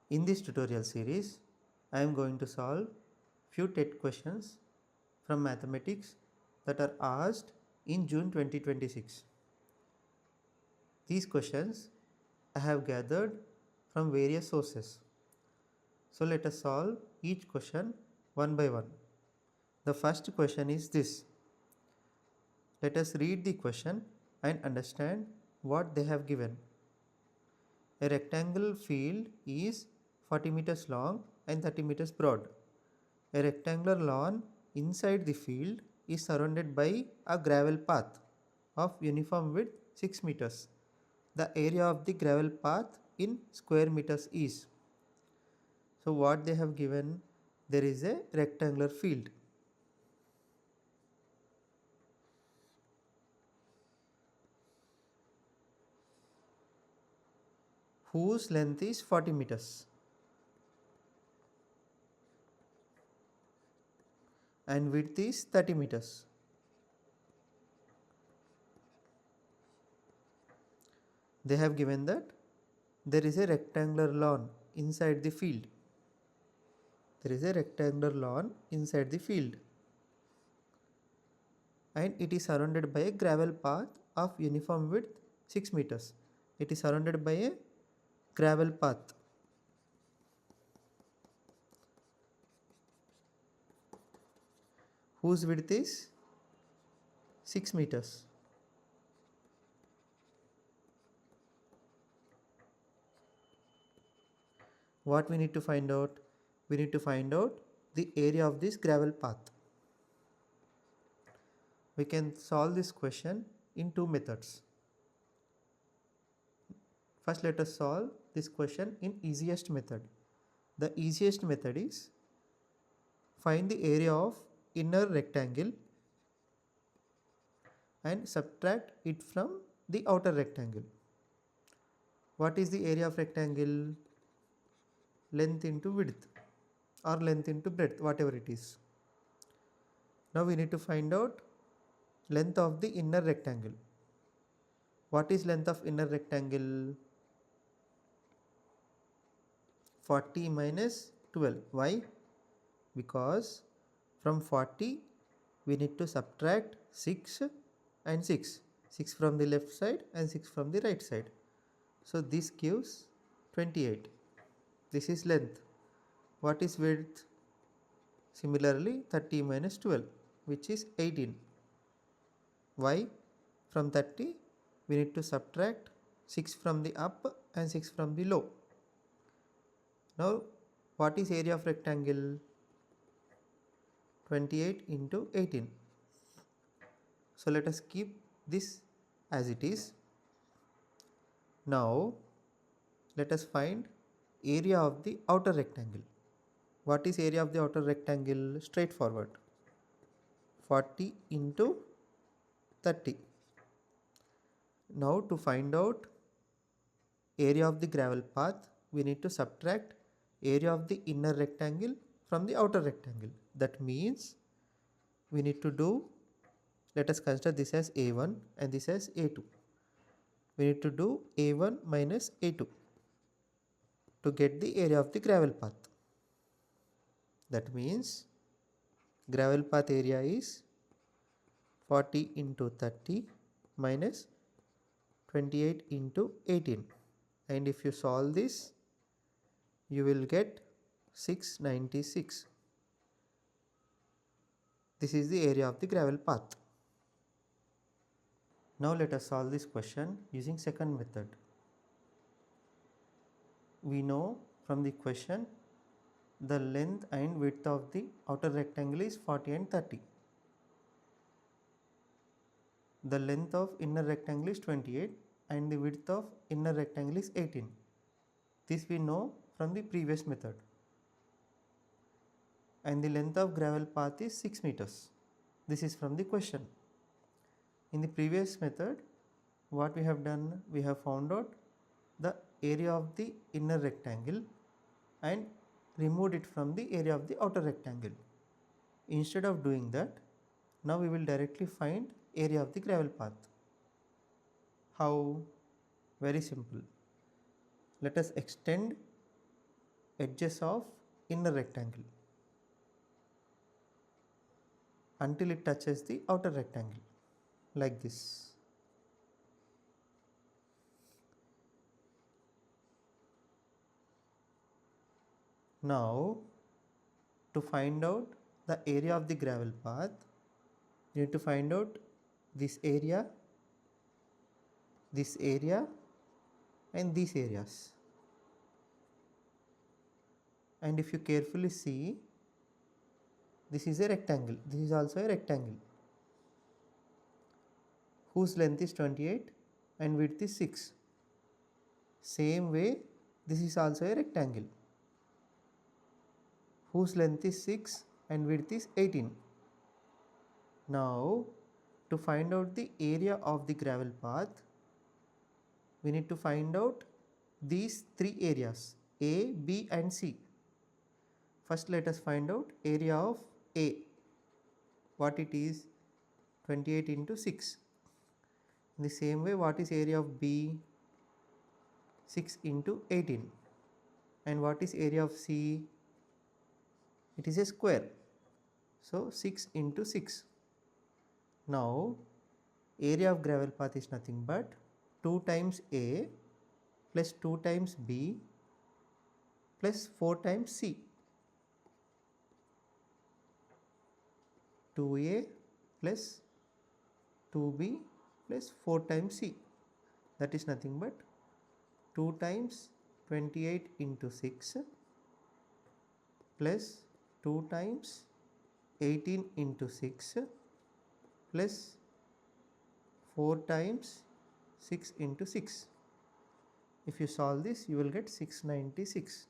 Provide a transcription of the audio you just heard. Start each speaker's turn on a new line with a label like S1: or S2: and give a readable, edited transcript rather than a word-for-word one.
S1: In this tutorial series, I am going to solve few TET questions from mathematics that are asked in June 2026. These questions I have gathered from various sources. So let us solve each question one by one. The first question is this. Let us read the question and understand what they have given. A rectangle field is 40 meters long and 30 meters broad. A rectangular lawn inside the field is surrounded by a gravel path of uniform width 6 meters. The area of the gravel path in square meters is. So what they have given, there is a rectangular field. Whose length is 40 meters and width is 30 meters. They have given that there is a rectangular lawn inside the field. There is a rectangular lawn inside the field and it is surrounded by a gravel path of uniform width 6 meters. It is surrounded by a gravel path. Whose width is 6 meters. What we need to find out? We need to find out the area of this gravel path. We can solve this question in two methods. First, let us solve this question in easiest method. The easiest method is find the area of inner rectangle and subtract it from the outer rectangle. What is the area of rectangle? Length into width or length into breadth, whatever it is. Now we need to find out length of the inner rectangle. What is length of inner rectangle? 40 minus 12. Why? Because from 40 we need to subtract 6 and 6. 6 from the left side and 6 from the right side. So this gives 28. This is length. What is width? Similarly 30 minus 12, which is 18. Why? From 30 we need to subtract 6 from the up and 6 from the low. Now what is area of rectangle? 28 into 18. So let us keep this as it is. Now let us find area of the outer rectangle. What is area of the outer rectangle? Straightforward. 40 into 30. Now to find out area of the gravel path, we need to subtract area of the inner rectangle from the outer rectangle. That means we need to do, let us consider this as A1 and this as A2. We need to do A1 minus A2 to get the area of the gravel path. That means gravel path area is 40 into 30 minus 28 into 18. And if you solve this, you will get 696. This is the area of the gravel path. Now let us solve this question using second method. We know from the question the length and width of the outer rectangle is 40 and 30. The length of inner rectangle is 28 and the width of inner rectangle is 18. This we know from the previous method. And the length of gravel path is 6 meters. This is from the question. In the previous method, what we have done, we have found out the area of the inner rectangle and removed it from the area of the outer rectangle. Instead of doing that, now we will directly find area of the gravel path. How? Very simple. Let us extend edges of inner rectangle until it touches the outer rectangle, like this. Now, to find out the area of the gravel path, you need to find out this area, and these areas. And if you carefully see, this is a rectangle, this is also a rectangle whose length is 28 and width is 6. Same way, this is also a rectangle whose length is 6 and width is 18. Now, to find out the area of the gravel path, we need to find out these three areas, A, B and C. First, let us find out area of A. What it is? 28 into 6. In the same way, what is area of B? 6 into 18. And what is area of C? It is a square. So 6 into 6. Now, area of gravel path is nothing but 2 times A plus 2 times B plus 4 times C. 2A plus 2B plus 4 times C. That is nothing but 2 times 28 into 6 plus 2 times 18 into 6 plus 4 times 6 into 6. If you solve this, you will get 696.